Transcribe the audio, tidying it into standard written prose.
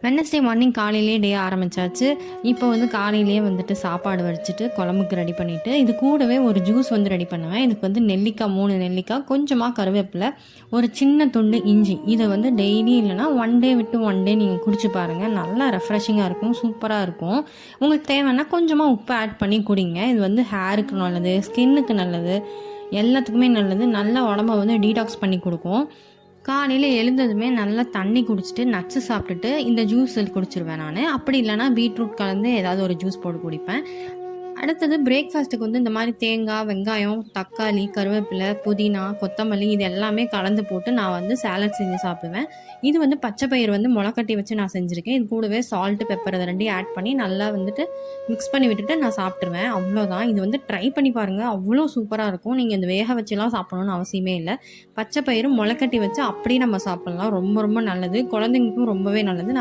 Wednesday morning காலையிலேயே டே ஆரம்பிச்சாச்சு. இப்போ வந்து காலையிலேயே வந்துட்டு சாப்பாடு வடிச்சிட்டு குழம்புக்கு ரெடி பண்ணிவிட்டு இது கூடவே ஒரு ஜூஸ் வந்து ரெடி பண்ணுவேன். இதுக்கு வந்து நெல்லிக்காய் 3 நெல்லிக்காய், கொஞ்சமாக கருவேப்பிலை, ஒரு சின்ன துண்டு இஞ்சி, இதை வந்து டெய்லி இல்லைனா 1 டே விட்டு 1 டே நீங்கள் குடிச்சு பாருங்கள். நல்லா ரெஃப்ரெஷிங்காக இருக்கும், சூப்பராக இருக்கும். உங்களுக்கு தேவைன்னா கொஞ்சமாக உப்பு ஆட் பண்ணி குடிங்க. இது வந்து ஹேருக்கு நல்லது, ஸ்கின்னுக்கு நல்லது, எல்லாத்துக்குமே நல்லது. நல்லா உடம்ப வந்து டீடாக்ஸ் பண்ணி கொடுக்கும். காலையில் எழுந்ததுமே நல்லா தண்ணி குடிச்சிட்டு நட்ஸு சாப்பிட்டுட்டு இந்த ஜூஸ் குடிச்சிருவேன் நான். அப்படி இல்லைனா பீட்ரூட் கலந்து ஏதாவது ஒரு ஜூஸ் போட்டு குடிப்பேன். அடுத்தது பிரேக்ஃபாஸ்ட்டுக்கு வந்து இந்த மாதிரி தேங்காய், வெங்காயம், தக்காளி, கருவேப்பிலை, புதினா, கொத்தமல்லி இது எல்லாமே கலந்து போட்டு நான் வந்து சாலட் செஞ்சு சாப்பிடுவேன். இது வந்து பச்சை பயிர் வந்து முளைக்கட்டி வச்சு நான் செஞ்சுருக்கேன். இது கூடவே சால்ட்டு, பெப்பர் அதை 2 ஆட் பண்ணி நல்லா வந்துட்டு மிக்ஸ் பண்ணி விட்டுட்டு நான் சாப்பிட்ருவேன். அவ்வளோதான். இது வந்து ட்ரை பண்ணி பாருங்கள், அவ்வளோ சூப்பராக இருக்கும். நீங்கள் இந்த வேக வச்சுலாம் சாப்பிடணும்னு அவசியமே இல்லை. பச்சை பயிரும் முளைக்கட்டி வச்சு அப்படியே நம்ம சாப்பிட்லாம். ரொம்ப ரொம்ப நல்லது, குழந்தைங்களுக்கும் ரொம்பவே நல்லது.